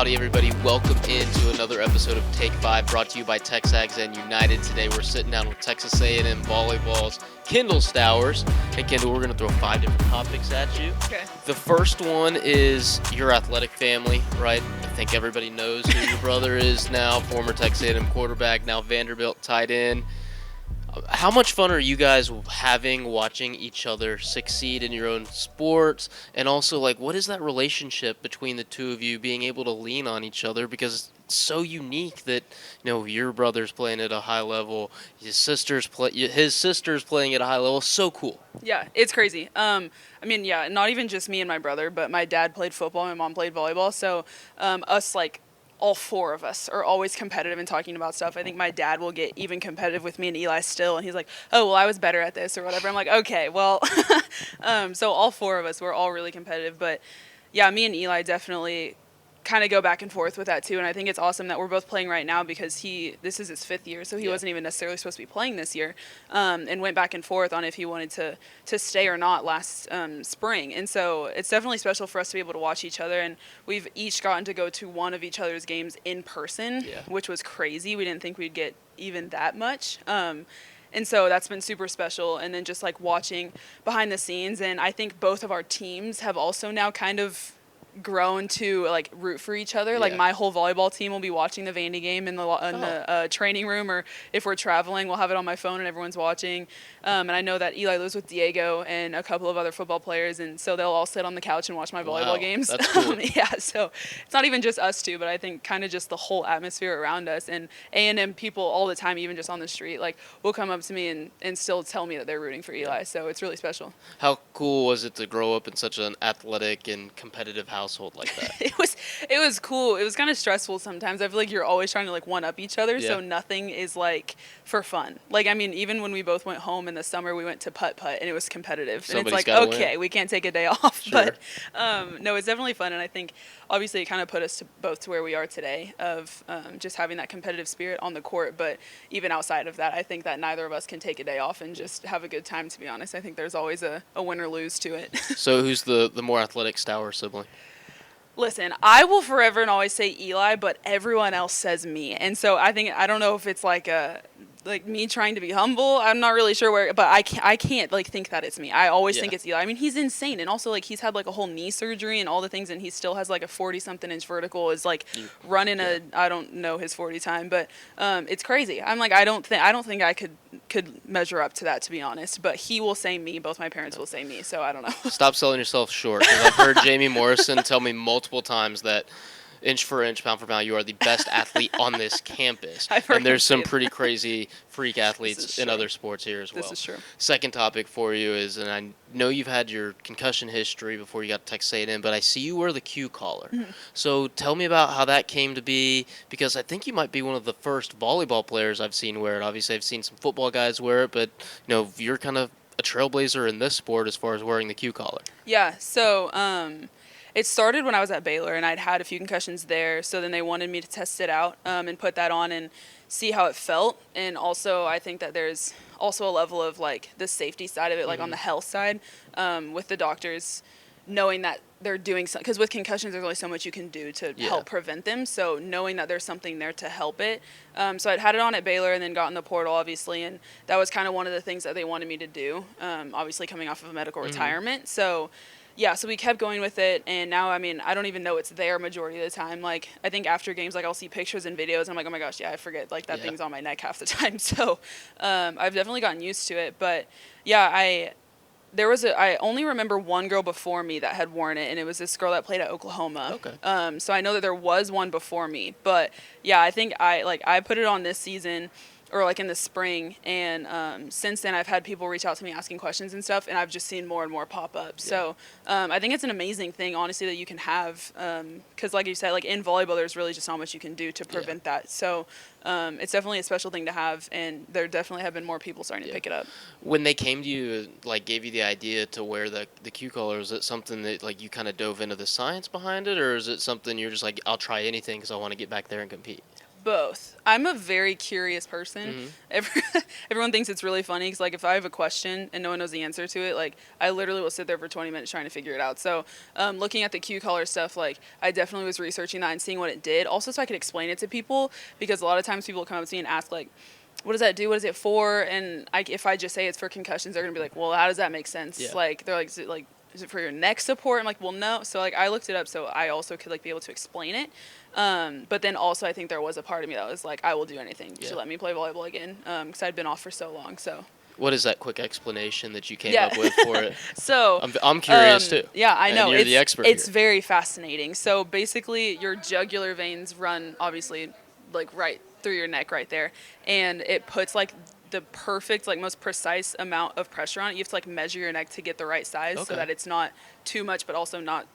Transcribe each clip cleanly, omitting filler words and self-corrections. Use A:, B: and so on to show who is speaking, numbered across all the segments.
A: Howdy, everybody. Welcome into another episode of Take 5, brought to you by TexAgs and United. Today, we're sitting down with Texas A&M volleyball's Kyndal Stowers. Hey, Kyndal, we're going to throw 5 different topics at you.
B: Okay.
A: The first one is your athletic family, right? I think everybody knows who your brother is now, former Texas A&M quarterback, now Vanderbilt tight end. How much fun are you guys having watching each other succeed in your own sports? And also, what is that relationship between the two of you being able to lean on each other? Because it's so unique that, your brother's playing at a high level, his sister's playing at a high level. So cool.
B: Yeah, it's crazy. Not even just me and my brother, but my dad played football, my mom played volleyball. So all 4 of us are always competitive and talking about stuff. I think my dad will get even competitive with me and Eli still, and he's like, oh, well, I was better at this or whatever. I'm like, okay, well, so all 4 of us, we're all really competitive. But, yeah, me and Eli definitely kind of go back and forth with that too, and I think it's awesome that we're both playing right now because this is his 5th year, so he wasn't even necessarily supposed to be playing this year, and went back and forth on if he wanted to stay or not last spring. And so it's definitely special for us to be able to watch each other, and we've each gotten to go to one of each other's games in person, which was crazy. We didn't think we'd get even that much. And so that's been super special. And then just watching behind the scenes, and I think both of our teams have also now kind of grown to root for each other. My whole volleyball team will be watching the Vandy game in the training room, or if we're traveling, we'll have it on my phone and everyone's watching. And I know that Eli lives with Diego and a couple of other football players, and so they'll all sit on the couch and watch my volleyball games.
A: That's cool.
B: So it's not even just us two, but I think kind of just the whole atmosphere around us, and A&M people all the time, even just on the street, will come up to me and still tell me that they're rooting for Eli. So it's really special.
A: How cool was it to grow up in such an athletic and competitive household like that?
B: It was cool. It was kind of stressful sometimes. I feel like you're always trying to one up each other, so nothing is for fun. Even when we both went home in the summer, we went to putt-putt, and it was competitive.
A: Somebody's
B: and it's okay, win. We can't take a day off.
A: Sure.
B: But no, it's definitely fun, and I think obviously it kind of put us both to where we are today of just having that competitive spirit on the court. But even outside of that, I think that neither of us can take a day off and just have a good time, to be honest. I think there's always a win or lose to it.
A: So who's the more athletic Stower sibling?
B: Listen, I will forever and always say Eli, but everyone else says me. And so I don't know if it's me trying to be humble. I'm not really sure where, but I can't think that it's me. I always think it's Eli. I mean, he's insane. And also he's had a whole knee surgery and all the things, and he still has a 40-something inch vertical, is running I don't know his 40 time, but it's crazy. I'm I don't think I could measure up to that, to be honest, but he will say me. Both my parents will say me, so I don't know.
A: Stop selling yourself short, because I've heard Jamie Morrison tell me multiple times that inch for inch, pound for pound, you are the best athlete on this campus. And there's some pretty crazy freak athletes in other sports here as well.
B: This is true.
A: Second topic for you is, and I know you've had your concussion history before you got to Texas A&M, but I see you wear the Q collar. Mm-hmm. So tell me about how that came to be, because I think you might be one of the first volleyball players I've seen wear it. Obviously, I've seen some football guys wear it, but you're kind of a trailblazer in this sport as far as wearing the Q collar.
B: Yeah, so it started when I was at Baylor, and I'd had a few concussions there, so then they wanted me to test it out and put that on and see how it felt. And also I think that there's also a level of the safety side of it, on the health side, with the doctors knowing that they're doing something, because with concussions there's only so much you can do to help prevent them, so knowing that there's something there to help it. So I'd had it on at Baylor and then got in the portal, obviously, and that was kind of one of the things that they wanted me to do, obviously coming off of a medical retirement. So so we kept going with it, and now, I don't even know it's there majority of the time. I think after games, I'll see pictures and videos, and I'm like, oh my gosh, I forget, that thing's on my neck half the time. So I've definitely gotten used to it. But I only remember one girl before me that had worn it, and it was this girl that played at Oklahoma.
A: Okay.
B: So I know that there was one before me. But I think I put it on this season, or in the spring, and since then I've had people reach out to me asking questions and stuff, and I've just seen more and more pop up. So I think it's an amazing thing, honestly, that you can have, because like you said, in volleyball there's really just not much you can do to prevent that. So it's definitely a special thing to have, and there definitely have been more people starting to pick it up.
A: When they came to you, gave you the idea to wear the Q collar, is it something that you kind of dove into the science behind it, or is it something you're just I'll try anything because I want to get back there and compete?
B: Both. I'm a very curious person.
A: Mm-hmm.
B: Everyone thinks it's really funny because, like, if I have a question and no one knows the answer to it, like, I literally will sit there for 20 minutes trying to figure it out. So, looking at the Q collar stuff, like, I definitely was researching that and seeing what it did. Also, so I could explain it to people, because a lot of times people will come up to me and ask, like, what does that do? What is it for? And if I just say it's for concussions, they're gonna be like, well, how does that make sense?
A: Yeah.
B: Like, they're like, is it for your neck support? I'm like, well, no. So, like, I looked it up so I also could, like, be able to explain it. But then also I think there was a part of me that was like, I will do anything. You should let me play volleyball again, because I'd been off for so long. So.
A: What is that quick explanation that you came
B: Yeah.
A: up with for it?
B: So
A: I'm curious too.
B: Yeah, I know.
A: And you're the expert
B: It's
A: here.
B: very fascinating. So basically, your jugular veins run obviously like right through your neck right there, and it puts like the perfect, like most precise amount of pressure on it. You have to like measure your neck to get the right size so that it's not too much, but also not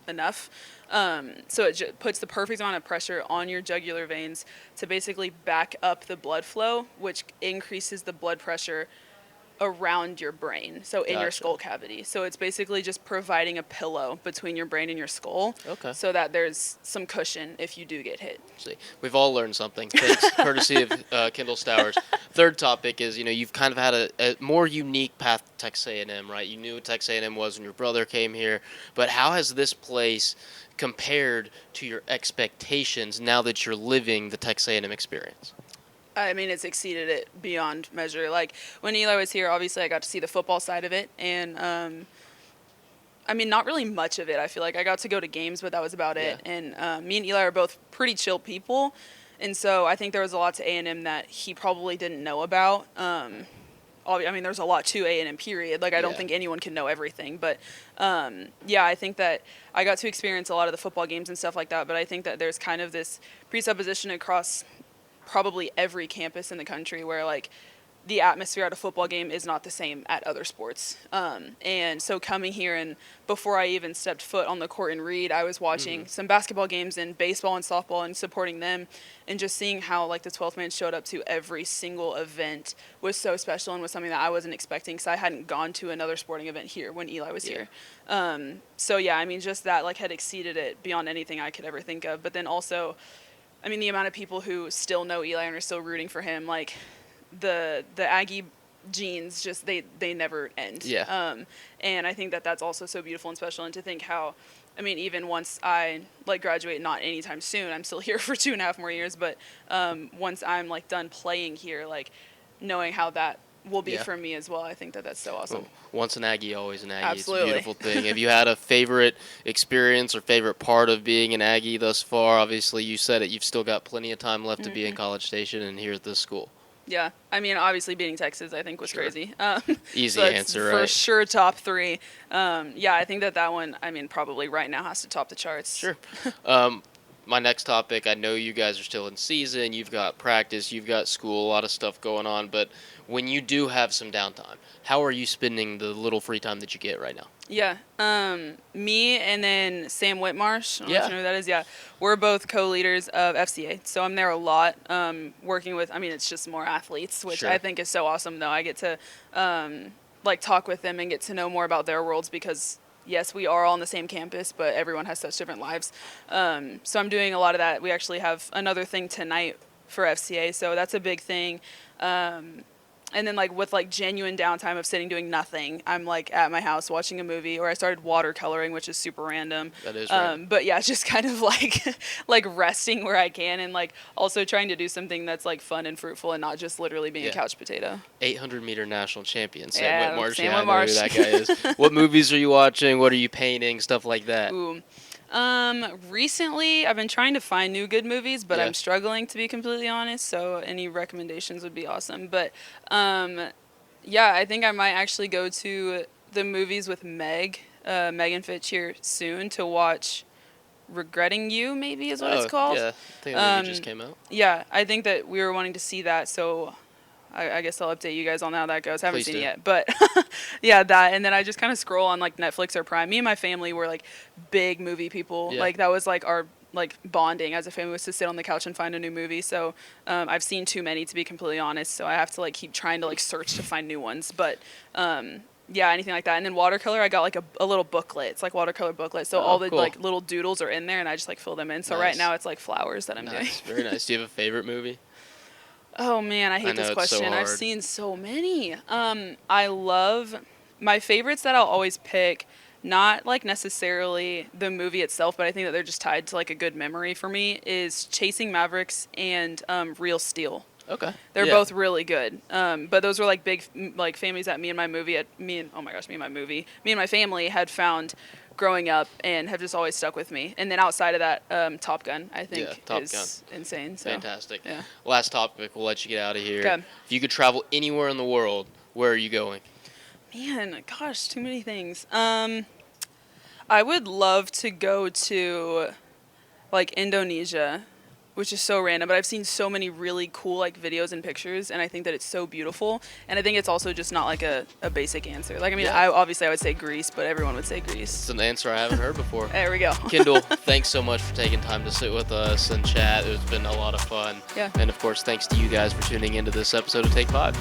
B: enough. So it puts the perfect amount of pressure on your jugular veins to basically back up the blood flow, which increases the blood pressure around your brain, so in your skull cavity. So it's basically just providing a pillow between your brain and your skull, so that there's some cushion if you do get hit.
A: See, we've all learned something, thanks, courtesy of Kyndal Stowers. Third topic is, you've kind of had a more unique path to Texas A&M, right? You knew what Texas A&M was when your brother came here, but how has this place compared to your expectations now that you're living the Texas A&M experience?
B: I mean, it's exceeded it beyond measure. Like, when Eli was here, obviously I got to see the football side of it, and I mean, not really much of it. I feel like I got to go to games, but that was about it. And me and Eli are both pretty chill people, and so I think there was a lot to A&M that he probably didn't know about. I mean, there's a lot to A&M, period. Like, I don't think anyone can know everything. But, I think that I got to experience a lot of the football games and stuff like that. But I think that there's kind of this presupposition across probably every campus in the country where, like, the atmosphere at a football game is not the same at other sports. And so coming here, and before I even stepped foot on the court in Reed, I was watching some basketball games and baseball and softball and supporting them, and just seeing how, like, the 12th man showed up to every single event was so special and was something that I wasn't expecting, because I hadn't gone to another sporting event here when Eli was here. So, yeah, I mean, just that, like, had exceeded it beyond anything I could ever think of. But then also, I mean, the amount of people who still know Eli and are still rooting for him, like, the Aggie genes, just they never end. And I think that that's also so beautiful and special. And to think how, I mean, even once I, like, graduate, not anytime soon, I'm still here for 2.5 more years, but once I'm, like, done playing here, like, knowing how that will be for me as well, I think that that's so awesome.
A: Well, once an Aggie, always an Aggie.
B: Absolutely.
A: It's a beautiful thing. Have you had a favorite experience or favorite part of being an Aggie thus far? Obviously, you said it. You've still got plenty of time left to be in College Station and here at this school.
B: Yeah, I mean, obviously beating Texas, I think, was crazy.
A: Easy
B: so
A: answer,
B: for
A: right?
B: sure, top 3. Yeah, I think that one, I mean, probably right now has to top the charts.
A: Sure. My next topic, I know you guys are still in season. You've got practice, you've got school, a lot of stuff going on. But when you do have some downtime, how are you spending the little free time that you get right now?
B: Yeah. Me and then Sam Whitmarsh, I don't know if you know who that is. Yeah. We're both co-leaders of FCA. So I'm there a lot, working with, I mean, it's just more athletes, which I think is so awesome, though. I get to, like, talk with them and get to know more about their worlds, because yes, we are all on the same campus, but everyone has such different lives. So I'm doing a lot of that. We actually have another thing tonight for FCA, so that's a big thing. And then, like, with, like, genuine downtime of sitting doing nothing, I'm, like, at my house watching a movie, or I started watercoloring, which is super random.
A: That is random.
B: But yeah, just kind of like like resting where I can, and, like, also trying to do something that's, like, fun and fruitful and not just literally being a couch potato.
A: 800-meter national champion, Sam Whitmarsh.
B: Sam
A: I know who that guy is. What movies are you watching? What are you painting? Stuff like that.
B: Ooh. Recently I've been trying to find new good movies, but I'm struggling, to be completely honest, so any recommendations would be awesome. But yeah, I think I might actually go to the movies with Megan Fitch here soon to watch Regretting You, maybe is what it's called.
A: Yeah, I think the movie just came out.
B: Yeah, I think that we were wanting to see that, so I guess I'll update you guys on how that goes. Haven't seen it yet, but yeah, that. And then I just kind of scroll on, like, Netflix or Prime. Me and my family were, like, big movie people. Like, that was, like, our, like, bonding as a family, was to sit on the couch and find a new movie. So I've seen too many, to be completely honest. So I have to, like, keep trying to, like, search to find new ones. But Yeah, anything like that. And then watercolor, I got like a little booklet. It's like watercolor booklet. So
A: Oh,
B: all the
A: cool.
B: like little doodles are in there, and I just like fill them in. So right
A: Nice.
B: now it's like flowers that I'm doing.
A: Nice, very nice. Do you have a favorite movie?
B: Oh man, I hate
A: know
B: this
A: it's so
B: question. I've
A: hard.
B: seen so many. I love my favorites that I'll always pick. Not like necessarily the movie itself, but I think that they're just tied to like a good memory for me. Is Chasing Mavericks and Real Steel.
A: Okay.
B: They're
A: Yeah.
B: both really good. But those were like big like families that me and my family had found growing up and have just always stuck with me. And then outside of that, Top Gun I think
A: Yeah, Top
B: is insane. So.
A: Fantastic.
B: Yeah.
A: Last topic, we'll let you get out of here.
B: Okay.
A: If you could travel anywhere in the world, where are you going?
B: Man, gosh, too many things. I would love to go to like Indonesia, which is so random, but I've seen so many really cool like videos and pictures, and I think that it's so beautiful. And I think it's also just not like a basic answer. Like I mean,
A: Yeah.
B: I would say Greece, but everyone would say Greece.
A: It's an answer I haven't heard before.
B: There we go.
A: Kyndal, thanks so much for taking time to sit with us and chat. It's been a lot of fun.
B: Yeah.
A: And of course, thanks to you guys for tuning into this episode of Take 5.